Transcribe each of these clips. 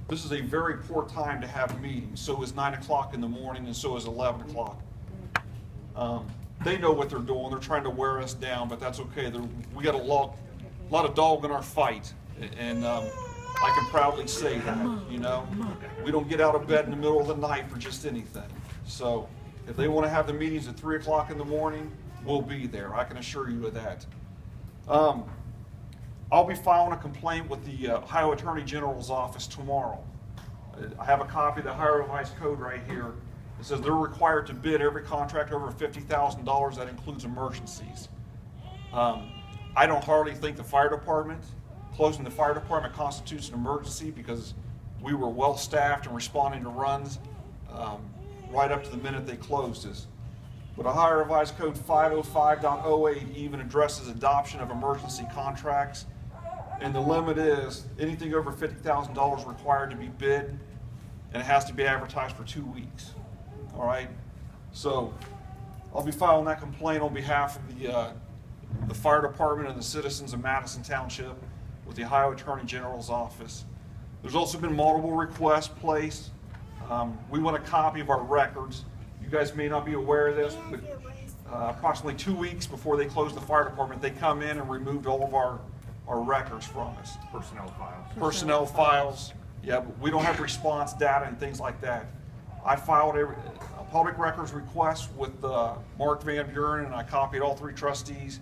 this is a very poor time to have meetings. So is 9 o'clock in the morning, and so is 11 o'clock. They know what they're doing. They're trying to wear us down, but that's okay. We got a lot of dog in our fight, and I can proudly say that, you know. We don't get out of bed in the middle of the night for just anything. So if they want to have the meetings at 3 o'clock in the morning, we'll be there. I can assure you of that. I'll be filing a complaint with the Ohio Attorney General's office tomorrow. I have a copy of the Ohio Revised Code right here. It says they're required to bid every contract over $50,000. That includes emergencies. I don't hardly think the fire department, closing the fire department constitutes an emergency, because we were well staffed and responding to runs right up to the minute they closed us. But Ohio Revised Code 505.08 even addresses adoption of emergency contracts, and the limit is anything over $50,000 required to be bid, and it has to be advertised for 2 weeks. All right, so I'll be filing that complaint on behalf of the fire department and the citizens of Madison Township with the Ohio Attorney General's office. There's also been multiple requests placed. We want a copy of our records. You guys may not be aware of this, but approximately 2 weeks before they closed the fire department, they come in and removed all of our records from us. Personnel files. Personnel files. Yeah, but we don't have response data and things like that. I filed a public records request with Mark Van Buren, and I copied all 3 trustees.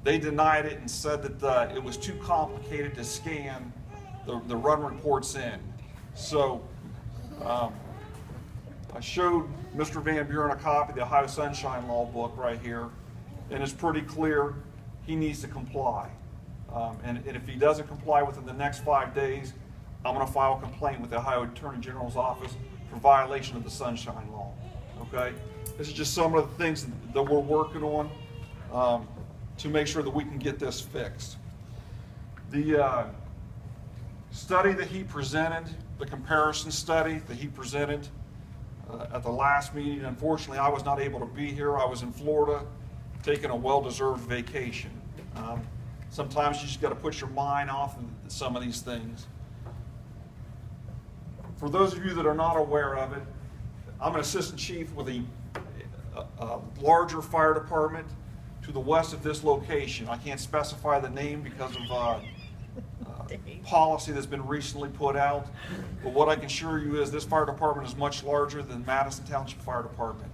They denied it and said that it was too complicated to scan the run reports in. So I showed Mr. Van Buren a copy of the Ohio Sunshine Law book right here, and it's pretty clear he needs to comply. And if he doesn't comply within the next 5 days, I'm going to file a complaint with the Ohio Attorney General's office for violation of the Sunshine Law. Okay? This is just some of the things that we're working on to make sure that we can get this fixed. The study that he presented, the comparison study that he presented at the last meeting, unfortunately I was not able to be here. I was in Florida taking a well-deserved vacation. Sometimes you just got to put your mind off of some of these things. For those of you that are not aware of it, I'm an assistant chief with a larger fire department to the west of this location. I can't specify the name because of policy that's been recently put out, but what I can assure you is this fire department is much larger than Madison Township Fire Department.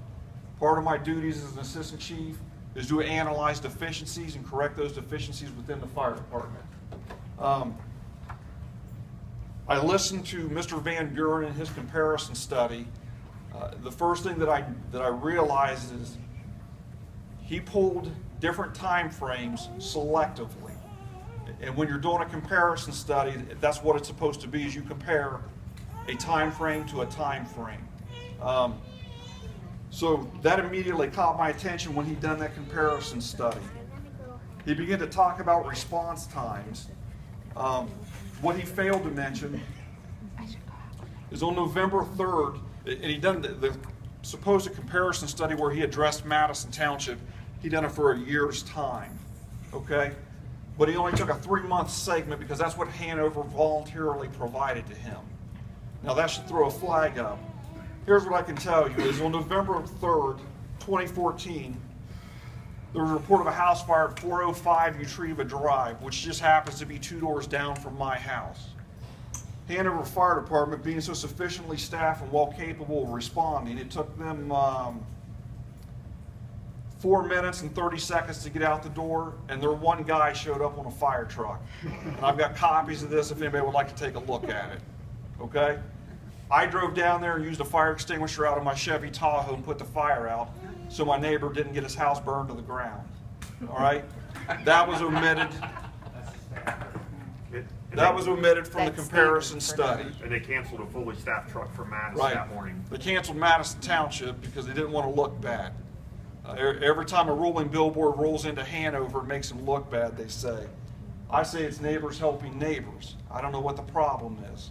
Part of my duties as an assistant chief is to analyze deficiencies and correct those deficiencies within the fire department. I listened to Mr. Van Buren and his comparison study. The first thing that I realized is he pulled different time frames selectively. And when you're doing a comparison study, that's what it's supposed to be, is you compare a time frame to a time frame. So that immediately caught my attention when he done that comparison study. He began to talk about response times. What he failed to mention is on November 3rd, and he done the supposed comparison study where he addressed Madison Township. He done it for a year's time, okay? But he only took a 3-month segment because that's what Hanover voluntarily provided to him. Now that should throw a flag up. Here's what I can tell you is on November 3rd, 2014, there was a report of a house fire at 405 Utreva Drive, which just happens to be 2 doors down from my house. Hanover Fire Department, being so sufficiently staffed and well capable of responding, it took them 4 minutes and 30 seconds to get out the door, and their one guy showed up on a fire truck. And I've got copies of this if anybody would like to take a look at it. Okay? I drove down there and used a fire extinguisher out of my Chevy Tahoe and put the fire out so my neighbor didn't get his house burned to the ground. All right? That was omitted. That was omitted from the comparison study. And they canceled a fully staffed truck for Madison that morning. They canceled Madison Township because they didn't want to look bad. Every time a rolling billboard rolls into Hanover, it makes them look bad, they say. I say it's neighbors helping neighbors. I don't know what the problem is.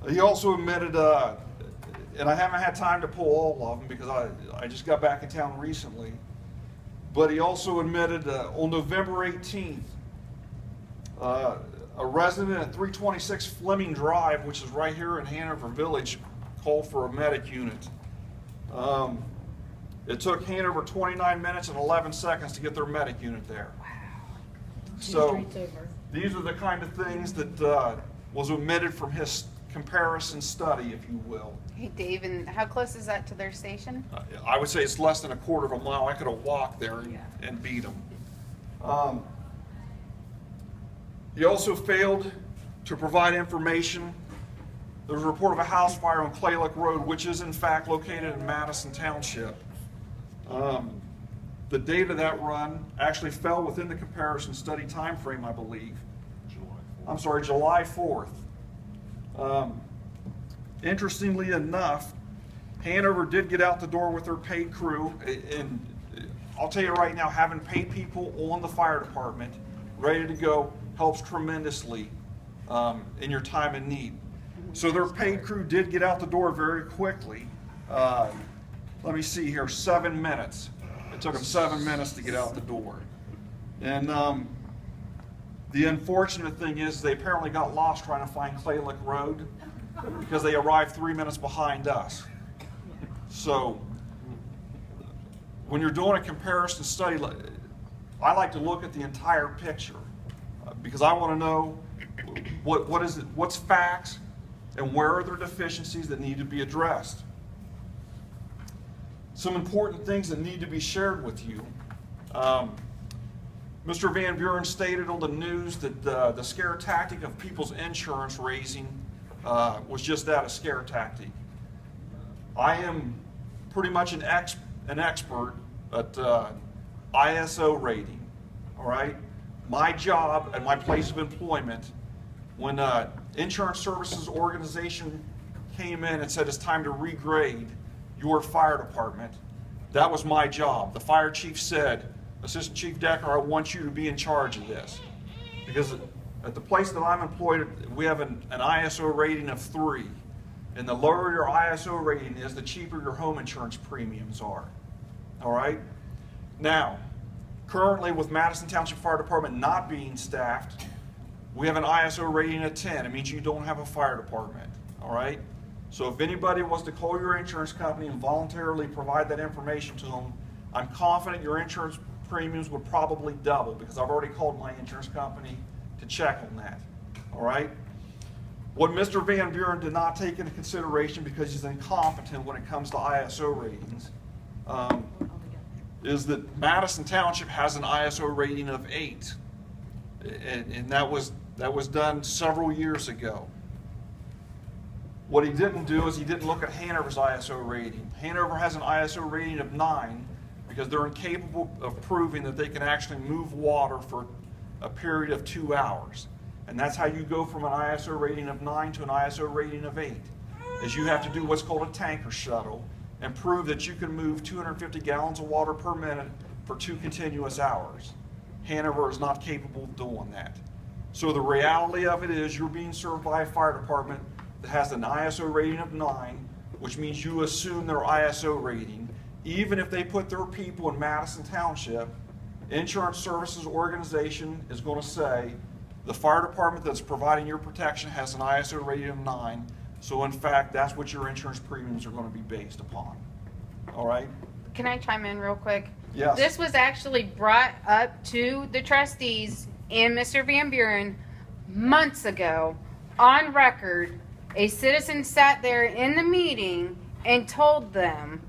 He also admitted, and I haven't had time to pull all of them because I just got back in town recently, but he also admitted on November 18th, A resident at 326 Fleming Drive, which is right here in Hanover Village, called for a medic unit. It took Hanover 29 minutes and 11 seconds to get their medic unit there. Wow. So these are the kind of things that was omitted from his comparison study, if you will. Hey, Dave, and how close is that to their station? I would say it's less than a quarter of a mile. I could have walked there and beat them. He also failed to provide information. There was a report of a house fire on Clay Lick Road, which is in fact located in Madison Township. The date of that run actually fell within the comparison study time frame, I believe. July 4th. Interestingly enough, Hanover did get out the door with their paid crew, and I'll tell you right now, having paid people on the fire department ready to go helps tremendously in your time of need. So their paid crew did get out the door very quickly. Let me see here, 7 minutes. It took them 7 minutes to get out the door. And the unfortunate thing is they apparently got lost trying to find Clay Lick Road because they arrived 3 minutes behind us. So when you're doing a comparison study, I like to look at the entire picture because I want to know what's facts and where are there deficiencies that need to be addressed. Some important things that need to be shared with you. Mr. Van Buren stated on the news that the scare tactic of people's insurance raising was just that, a scare tactic. I am pretty much an expert at ISO rating, all right? My job at my place of employment, when Insurance Services Organization came in and said it's time to regrade your fire department, that was my job. The fire chief said, Assistant Chief Decker, I want you to be in charge of this. Because at the place that I'm employed, we have an ISO rating of 3. And the lower your ISO rating is, the cheaper your home insurance premiums are. All right? Now, currently with Madison Township Fire Department not being staffed, we have an ISO rating of 10. It means you don't have a fire department. All right? So if anybody was to call your insurance company and voluntarily provide that information to them, I'm confident your insurance premiums would probably double because I've already called my insurance company to check on that. All right? What Mr. Van Buren did not take into consideration because he's incompetent when it comes to ISO ratings is that Madison Township has an ISO rating of 8. And that was done several years ago. What he didn't do is he didn't look at Hanover's ISO rating. Hanover has an ISO rating of 9 because they're incapable of proving that they can actually move water for a period of 2 hours. And that's how you go from an ISO rating of 9 to an ISO rating of 8, is you have to do what's called a tanker shuttle and prove that you can move 250 gallons of water per minute for 2 continuous hours. Hanover is not capable of doing that. So the reality of it is you're being served by a fire department that has an ISO rating of 9, which means you assume their ISO rating. Even if they put their people in Madison Township, Insurance Services Organization is going to say the fire department that's providing your protection has an ISO rating of 9, so in fact that's what your insurance premiums are going to be based upon. All right? Can I chime in real quick? Yes. This was actually brought up to the trustees and Mr. Van Buren months ago on record. A citizen sat there in the meeting and told them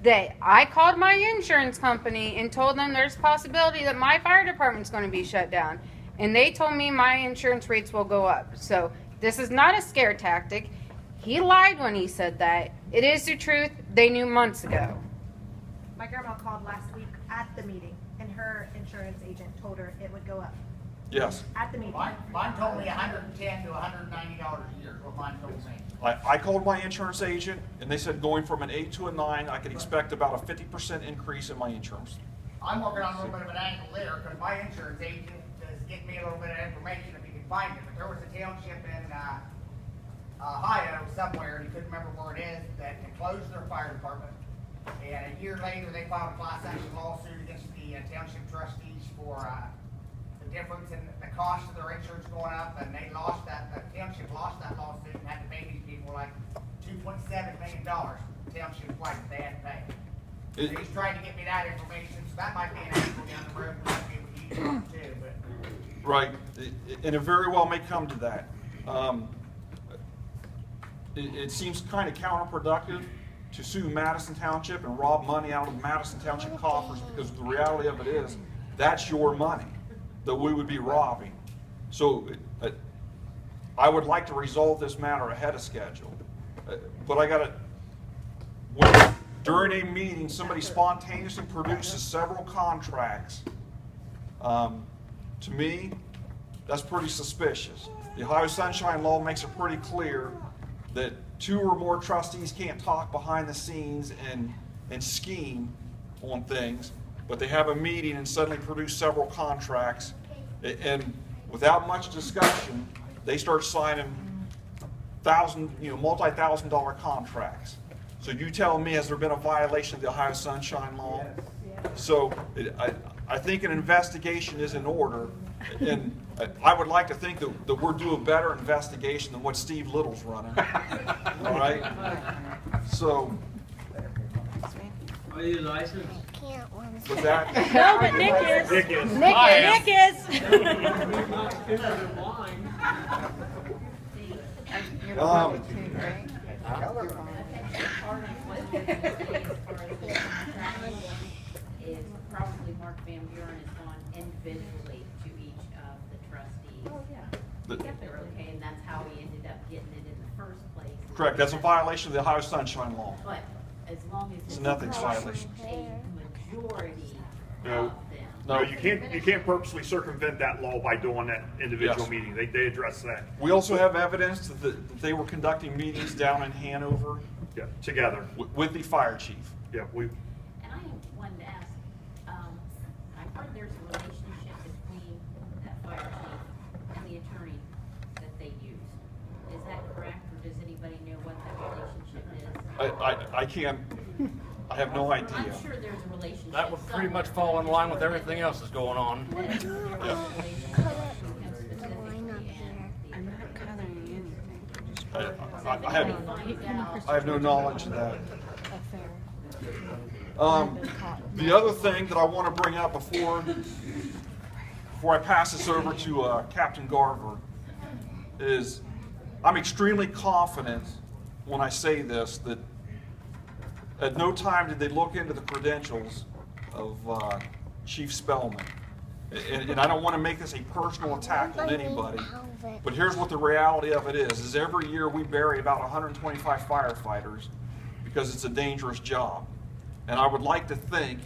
that I called my insurance company and told them there's a possibility that my fire department's going to be shut down. And they told me my insurance rates will go up. So this is not a scare tactic. He lied when he said that. It is the truth. They knew months ago. My grandma called last week at the meeting, and her insurance agent told her it would go up Yes. at the meeting. Mine told me $110 to $190 a year is what mine told me. I called my insurance agent and they said going from an 8 to a 9, I could expect about a 50% increase in my insurance. I'm working on a little bit of an angle there because my insurance agent is getting me a little bit of information if he can find it. But there was a township in Ohio somewhere, and he couldn't remember where it is, that had closed their fire department. And a year later, they filed a class action lawsuit against the township trustees for the the difference in the cost of their insurance going up, and they lost that, the township lost that lawsuit and had to pay these people like $2.7 million. The township like they had to pay. So he's trying to get me that information, so that might be an angle down the road, we might be able to use it too, but. Right, and it very well may come to that. It seems kind of counterproductive to sue Madison Township and rob money out of Madison Township coffers, because the reality of it is, that's your money that we would be robbing. So I would like to resolve this matter ahead of schedule. But I gotta, when during a meeting, somebody spontaneously produces several contracts, to me, that's pretty suspicious. The Ohio Sunshine Law makes it pretty clear that 2 or more trustees can't talk behind the scenes and scheme on things, but they have a meeting and suddenly produce several contracts, and without much discussion, they start signing multi-thousand-dollar contracts. So you tell me, has there been a violation of the Ohio Sunshine Law? So I think an investigation is in order, and I would like to think that we're doing a better investigation than what Steve Little's running. All right? So, Are you licensed? with that, No, but Nick is. Nick is. Nick is. You're Um, probably too, right? Is probably Mark Van Buren has gone individually to each of the trustees. Oh, yeah. The- Yep, they're okay, and that's how he ended up getting it in the first place. correct, that's a violation of the Ohio Sunshine Law. But as long as It's it's nothing's across violation. a majority No. of them. No. No, you can't purposely circumvent that law by doing that individual Yes. meeting. They address that, We also have evidence that they were conducting meetings down in Hanover yeah, together. with the fire chief. Yeah, we, And I wanted to ask, I've heard there's a relationship between that fire chief and the attorney that they use. Is that correct, or does anybody know what that relationship is? I can't, I have no idea. I'm sure there's a relationship. That would pretty much fall in line with everything else that's going on. That there's a relationship between him specifically and the I'm not coloring anything. I have no knowledge of that. The other thing that I want to bring up before I pass this over to Captain Garver is I'm extremely confident when I say this that at no time did they look into the credentials of Chief Spellman. And I don't want to make this a personal attack on anybody, but here's what the reality of it is every year we bury about 125 firefighters because it's a dangerous job. And I would like to think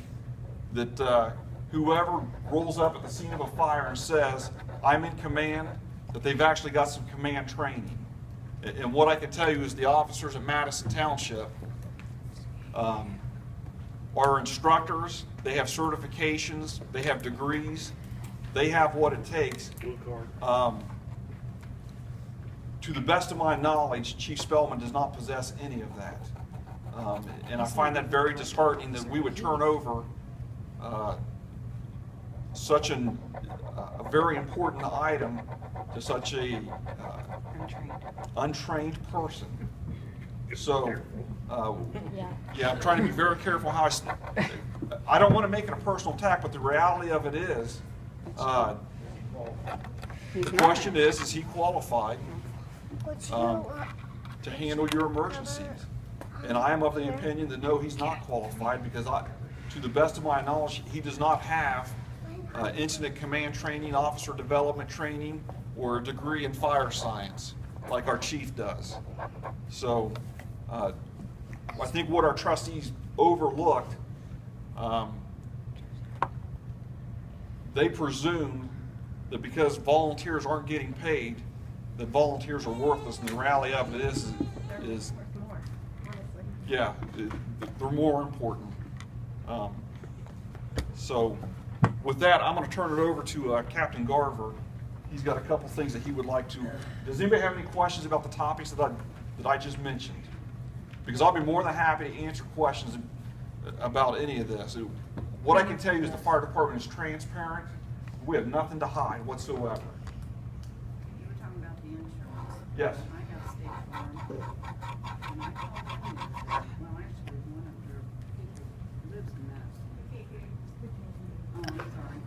that whoever rolls up at the scene of a fire and says, I'm in command, that they've actually got some command training. And what I can tell you is the officers at Madison Township are instructors, they have certifications, they have degrees, they have what it takes. blue card. To the best of my knowledge, Chief Spellman does not possess any of that. And I find that very disheartening that we would turn over such a very important item to such a untrained person. So, yeah, I'm trying to be very careful how I don't want to make it a personal attack, but the reality of it is, the question is he qualified to handle your emergencies? And I am of the opinion that no, he's not qualified because to the best of my knowledge, he does not have incident command training, officer development training, or a degree in fire science like our chief does. So I think what our trustees overlooked, they presume that because volunteers aren't getting paid, that volunteers are worthless, and the reality of it is More, honestly. yeah, they're more important. So with that, I'm going to turn it over to Captain Garver. He's got a couple things that he would like to. Does anybody have any questions about the topics that I just mentioned? Because I'll be more than happy to answer questions about any of this. What I can tell you is the fire department is transparent. We have nothing to hide whatsoever. You were talking about the insurance. Yes. I got State Farm, and I called them, and they said, well, actually, one of their people lives in Madison. Oh, I'm sorry.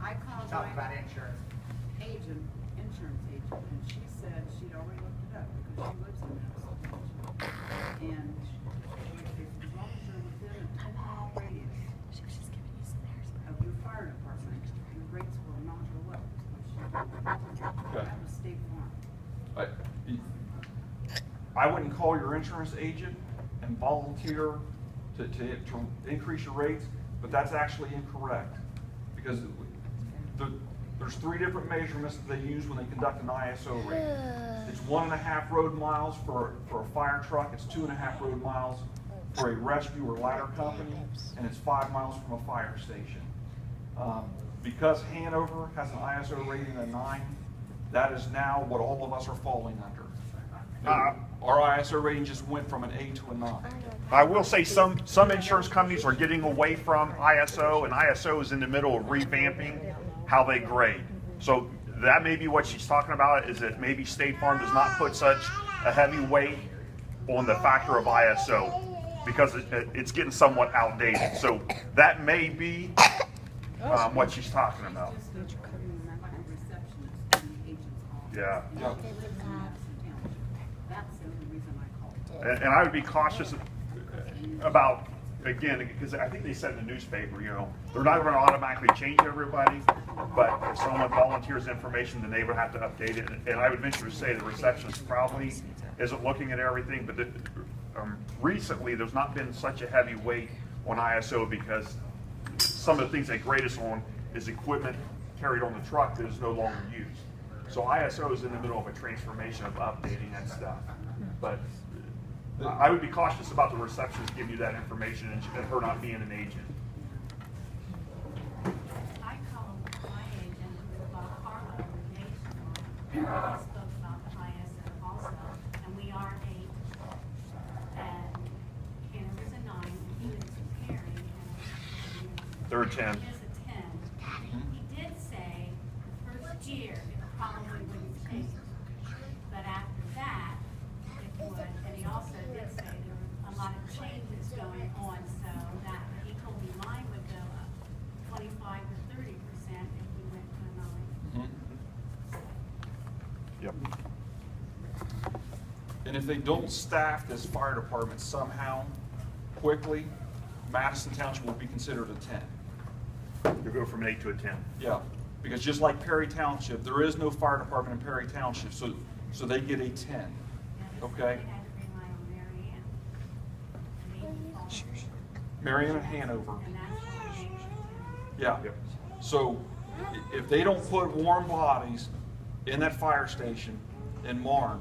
I called Talk about my insurance. agent, insurance agent, and she said she'd already looked it up because she lives in Madison. And as long as you're within a 10-mile radius of your fire department, your rates will not go up. Okay. That was State Farm. I wouldn't call your insurance agent and volunteer to increase your rates, but that's actually incorrect. Because there's 3 different measurements that they use when they conduct an ISO rate. It's 1.5 road miles for a fire truck, it's 2.5 road miles for a rescue or ladder company, and it's 5 miles from a fire station. Because Hanover has an ISO rating of 9, that is now what all of us are falling under. Our ISO rating just went from an 8 to a 9. I will say some insurance companies are getting away from ISO, and ISO is in the middle of revamping how they grade. So that may be what she's talking about, is that maybe State Farm does not put such a heavy weight on the factor of ISO because it's getting somewhat outdated. So that may be what she's talking about. Just like a receptionist in the agent's office. Yeah. Yeah. She lives in Madison Township. That's the only reason I called. And I would be cautious about, again, because I think they said in the newspaper, you know, they're not going to automatically change everybody, but if someone volunteers information, then they would have to update it. And I would venture to say the receptionist probably isn't looking at everything, but recently there's not been such a heavy weight on ISO because some of the things they grade us on is equipment carried on the truck that is no longer used. So ISO is in the middle of a transformation of updating that stuff. But I would be cautious about the receptionist giving you that information and her not being an agent. I called my agent about Carla Nationwide. He spoke about the ISO also, and we are 8. And Hanover's a 9, and he was comparing. They're a 10. He is a 10. He did say the first year it probably wouldn't change, but after that it would. And he also did say there were a lot of changes going on, so that he told me mine would go up 25 to 30% if we went to a 9. Yep. And if they don't staff this fire department somehow, quickly, Madison Township will be considered a 10. You'll go from an 8 to a 10. Yeah, because just like Perry Township, there is no fire department in Perry Township, so they get a 10. Yeah, they said Okay. they had to rely on Mary Ann. And maybe Paul. Marion and Hanover. And that's what they should do. Yeah. Yep. So if they don't put warm bodies in that fire station in Marne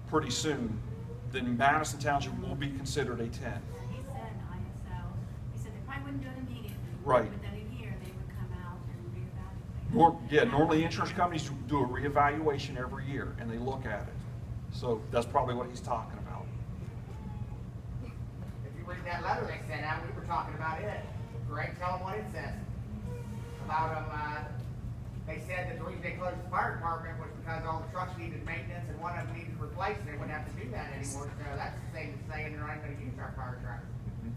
pretty soon, then Madison Township will be considered a 10. He said ISO, he said they probably wouldn't do it immediately. Right. But then in here, they would come out and reevaluate. Normally insurance companies do a reevaluation every year and they look at it. So that's probably what he's talking about. If you read that letter they sent out, we were talking about it. Greg, tell them what it says. About them, they said that the reason they closed the fire department was because all the trucks needed maintenance and one of them needed replaced and they wouldn't have to do that anymore. So that's the same as saying they're not going to use our fire trucks.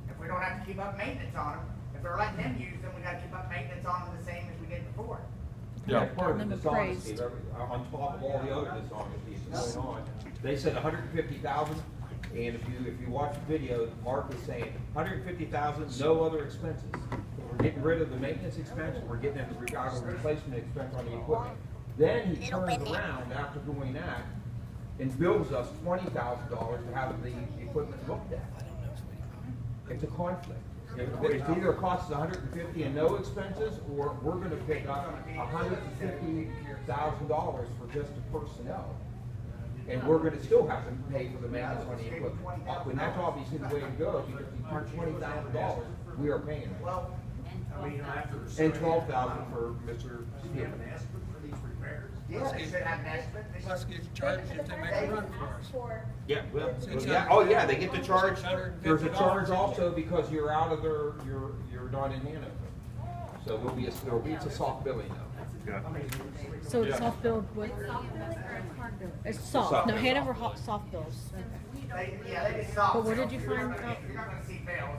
If we don't have to keep up maintenance on them, if they're letting them use them, we got to keep up maintenance on them the same as we did before. Yeah. That's part of the dishonesty, on top of all the other dishonesties going on. They said 150,000, and if you watch the video, Mark was saying 150,000, no other expenses. We're getting rid of the maintenance expense, we're getting into replacement expense on the equipment. Then he turns around after doing that and bills us $20,000 to have the equipment looked at. It's a conflict. It either costs 150 and no expenses, or we're going to pick up $150,000 for just the personnel, and we're going to still have to pay for the maintenance on the equipment. And that's obviously the way to go, because if you turn $20,000, we are paying it. Well, And $12,000 for Mr. Steele. yeah, they should have an estimate. They Plus should- get charged if they make a run for us. Yeah, well, yeah, oh yeah, they get the charge. There's a charge also because you're out of you're not in Hanover. So it's a soft billing though. Yeah. So it's Yeah. soft billed with? It's soft, no, Hanover soft bills. They just saw. But what did you You're find not gonna- out? You're not gonna see bills,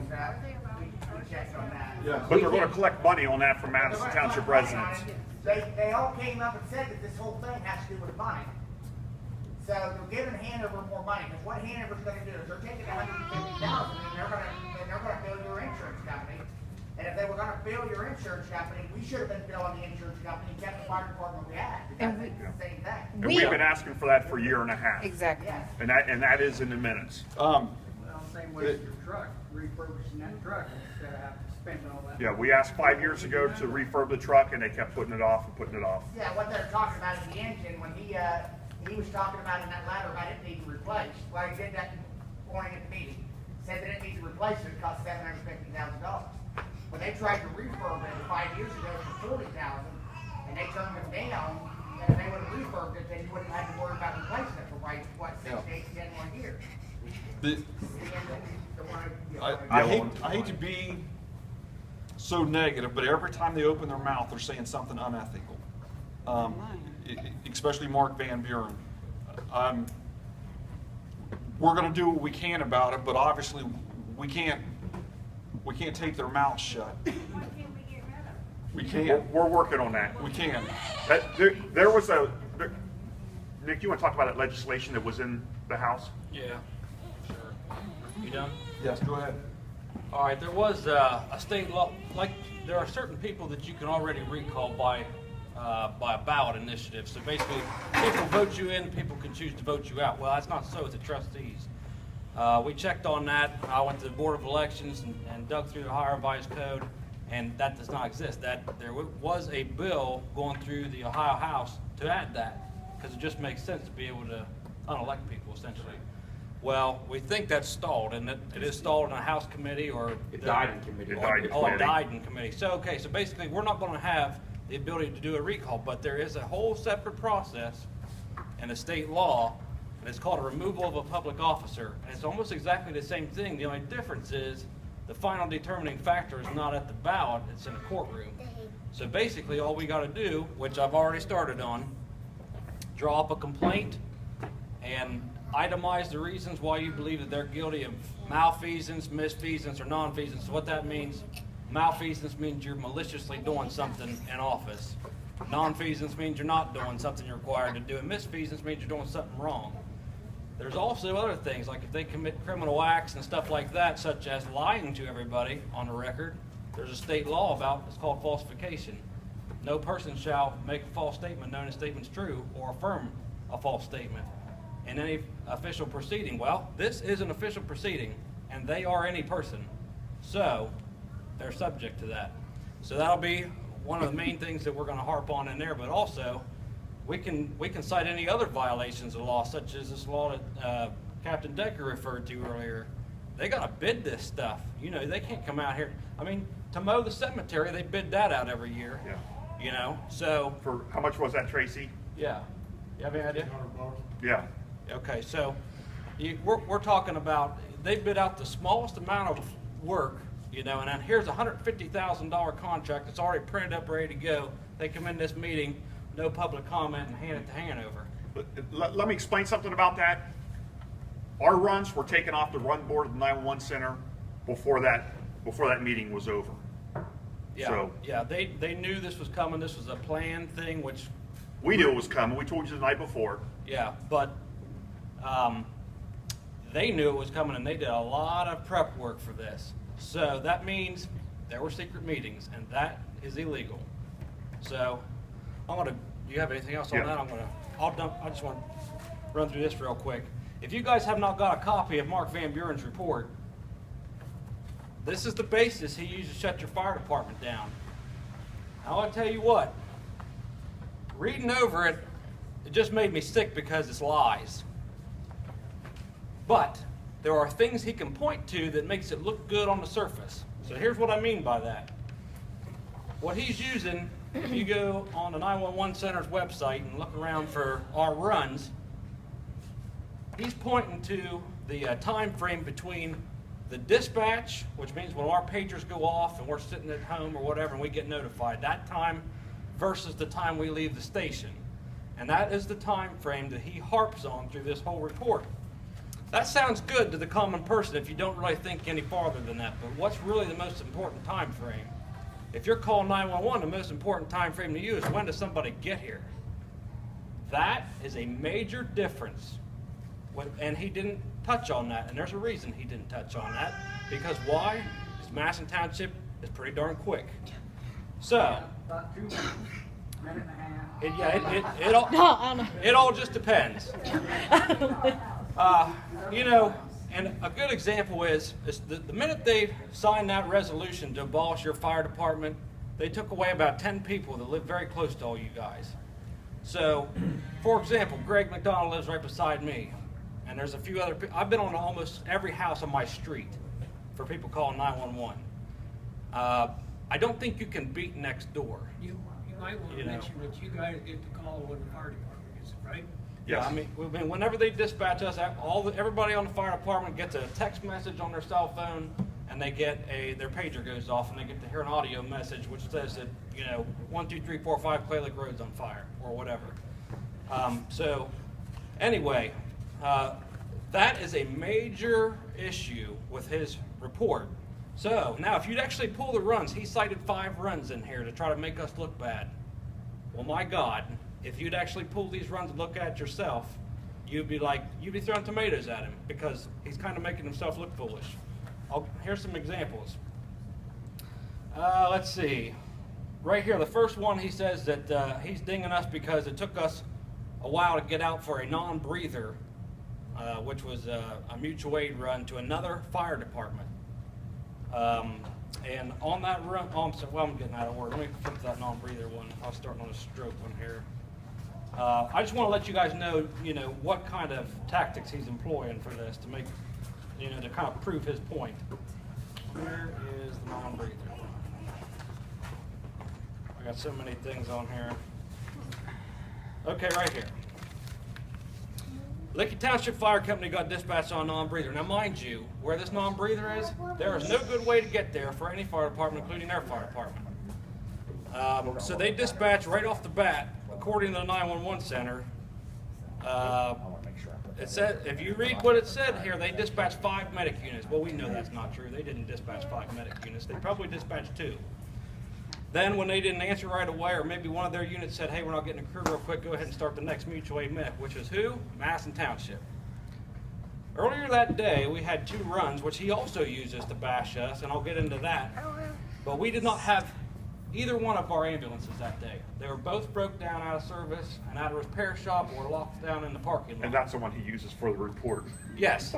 we checked on that. Yeah. But they're gonna collect money on that from Madison Township residents. They all came up and said that this whole thing has to do with money. So they're giving Hanover more money, because what Hanover's gonna do is they're taking $150,000 and they're gonna bill your insurance company. And if they were gonna bill your insurance company, we should have been billing the insurance company and kept the fire department we had, because And it's the same thing. And we've been asking for that for a year and a half. Exactly. Yes. And that is in the minutes. Um, Well, same way with your truck, refurbishing that truck instead of having to spend all that. Yeah, we asked 5 years ago to refurb the truck and they kept putting it off and putting it off. Yeah, what they're talking about is the engine, when he was talking about in that letter about it needing replaced. Well, he did that morning at the meeting. Said that it needs replacement, it cost $750,000. When they tried to refurb it 5 years ago for $40,000, and they turned them down, and if they would have refurbed it, then you wouldn't have to worry about replacing it for like, what, 6 to 8 to 10 more years. the, The one- I hate to be so negative, but every time they open their mouth, they're saying something unethical. Especially Mark Van Buren. We're going to do what we can about it, but obviously we can't take their mouths shut. Why can't we get rid of it? We can't. We're working on that. We can. There was Nick, you want to talk about that legislation that was in the House? Yeah, sure. You done? Yes, go ahead. All right, there was a state law, like, there are certain people that you can already recall by a ballot initiative. So basically, people vote you in, people can choose to vote you out. Well, that's not so with the trustees. We checked on that. I went to the Board of Elections and dug through the Ohio Revised Code, and that does not exist. There was a bill going through the Ohio House to add that, because it just makes sense to be able to unelect people, essentially. Well, we think that's stalled, and it is stalled in a House committee or... It died in committee. It died in Oh, it committee. died in committee. So, okay, so basically, we're not gonna have the ability to do a recall, but there is a whole separate process in a state law, and it's called a removal of a public officer. And it's almost exactly the same thing. The only difference is the final determining factor is not at the ballot, it's in a courtroom. So basically, all we gotta do, which I've already started on, draw up a complaint and itemize the reasons why you believe that they're guilty of malfeasance, misfeasance, or nonfeasance. So what that means, malfeasance means you're maliciously doing something in office. Nonfeasance means you're not doing something you're required to do. And misfeasance means you're doing something wrong. There's also other things, like if they commit criminal acts and stuff like that, such as lying to everybody on the record, there's a state law about, it's called falsification. No person shall make a false statement known as statement's true or affirm a false statement in any official proceeding. Well, this is an official proceeding, and they are any person. So, they're subject to that. So that'll be one of the main things that we're gonna harp on in there, but also, we can cite any other violations of law, such as this law that Captain Decker referred to earlier. They gotta bid this stuff. You know, they can't come out here. I mean, to mow the cemetery, they bid that out every year. Yeah. You know, so, For, how much was that, Tracy? yeah. You have any idea? Yeah. Okay, so we're talking about, they bid out the smallest amount of work, you know, and then here's a $150,000 contract that's already printed up, ready to go. They come in this meeting, no public comment, and hand it to Hanover. Let me explain something about that. Our runs were taken off the run board of the 911 center before that meeting was over. Yeah, So- yeah, they knew this was coming. This was a planned thing, which, We knew it was coming. We told you the night before. yeah, but they knew it was coming, and they did a lot of prep work for this. So that means there were secret meetings, and that is illegal. So do you have anything else on Yeah. that? I just want to run through this real quick. If you guys have not got a copy of Mark Van Buren's report, this is the basis he used to shut your fire department down. Now, I'll tell you what, reading over it, it just made me sick because it's lies. But there are things he can point to that makes it look good on the surface. So here's what I mean by that. What he's using, if you go on the 911 Center's website and look around for our runs, he's pointing to the time frame between the dispatch, which means when our pagers go off and we're sitting at home or whatever and we get notified, that time versus the time we leave the station. And that is the time frame that he harps on through this whole report. That sounds good to the common person if you don't really think any farther than that, but what's really the most important time frame? If you're calling 911, the most important time frame to you is when does somebody get here? That is a major difference. And he didn't touch on that, and there's a reason he didn't touch on that. Because why? Because Madison Township is pretty darn quick. So, About 2 minutes, minute and a half. it all just depends. You know, and a good example is the minute they signed that resolution to abolish your fire department, they took away about 10 people that live very close to all you guys. So, for example, Greg McDonald lives right beside me, and there's a few other people. I've been on almost every house on my street for people calling 911. I don't think you can beat next door. You might want to mention that you guys get the call when the fire department gets it, right? Yeah, I mean, whenever they dispatch us, everybody on the fire department gets a text message on their cell phone, and they get their pager goes off, and they get to hear an audio message which says that 1, 2, 3, 4, 5 Clay Lake Road's on fire or whatever. So anyway, that is a major issue with his report. So now, if you'd actually pull the runs, he cited 5 runs in here to try to make us look bad. Well, my God, if you'd actually pull these runs and look at it yourself, you'd be throwing tomatoes at him because he's kind of making himself look foolish. Here's some examples. Let's see. Right here, the first one, he says that he's dinging us because it took us a while to get out for a non-breather, which was a mutual aid run to another fire department. And on that run, I'm getting out of order. Let me flip that non-breather one. I'll start on a stroke one here. I just want to let you guys know, what kind of tactics he's employing for this to make, to kind of prove his point. Where is the non-breather? I got so many things on here. Okay, right here. Licking Township Fire Company got dispatched on a non-breather. Now, mind you, where this non-breather is, there is no good way to get there for any fire department, including their fire department. So they dispatch right off the bat, according to the 911 center. It said, if you read what it said here, they dispatched 5 medic units. Well, we know that's not true. They didn't dispatch 5 medic units. They probably dispatched 2. Then when they didn't answer right away, or maybe one of their units said, hey, we're not getting a crew real quick, go ahead and start the next mutual aid medic, which is who? Madison Township. Earlier that day, we had 2 runs, which he also uses to bash us, and I'll get into that. But we did not have either one of our ambulances that day. They were both broke down out of service and out of repair shop or locked down in the parking lot. And that's the one he uses for the report. Yes.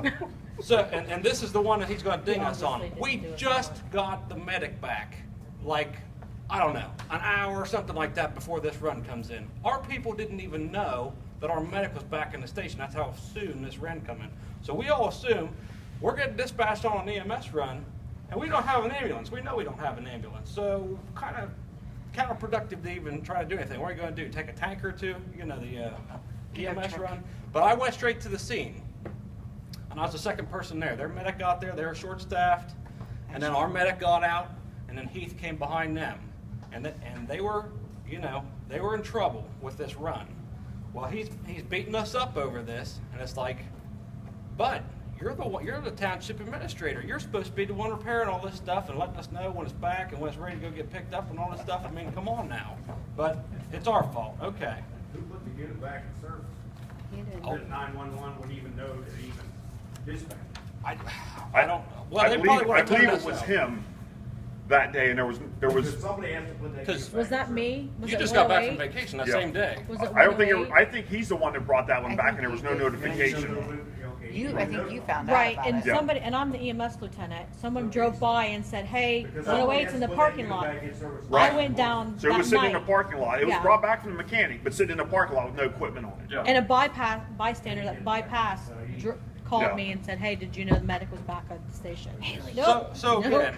So, and this is the one that he's going to ding us on. We just got the medic back, like, I don't know, an hour or something like that before this run comes in. Our people didn't even know that our medic was back in the station. That's how soon this ran come in. So we all assume we're getting dispatched on an EMS run, and we don't have an ambulance. We know we don't have an ambulance. So kind of counterproductive to even try to do anything. What are you going to do? Take a tanker to, the EMS run? But I went straight to the scene, and I was the second person there. Their medic got there. They were short-staffed, and then our medic got out, and then Heath came behind them. And they were, they were in trouble with this run. Well, he's beating us up over this, and it's like, bud, you're the township administrator. You're supposed to be the one repairing all this stuff and letting us know when it's back and when it's ready to go get picked up and all this stuff. I mean, come on now. But it's our fault. Okay. Who put the unit back in service? That 911 wouldn't even know to even dispatch. I don't. Well, they probably would I have believe told it us was so. him that day, and there was. Somebody has to put that unit back Was that in me? Was You it just got back from 108? vacation that Yeah. same day. Was it I don't think. 108? I think he's the one that brought that one back, and there was no service. notification. I think you found out Right, about and it. Yeah. somebody, and I'm the EMS lieutenant, someone drove by and said, hey, Because 108's in the parking lot. Right. I went down So it was that sitting in a night, parking lot. It was Yeah. brought back from the mechanic, but sitting in a parking lot with no equipment on it. Yeah. and a bystander that bypassed called Yeah. me and said, hey, did you know the medic was back at the station? So Nope. again,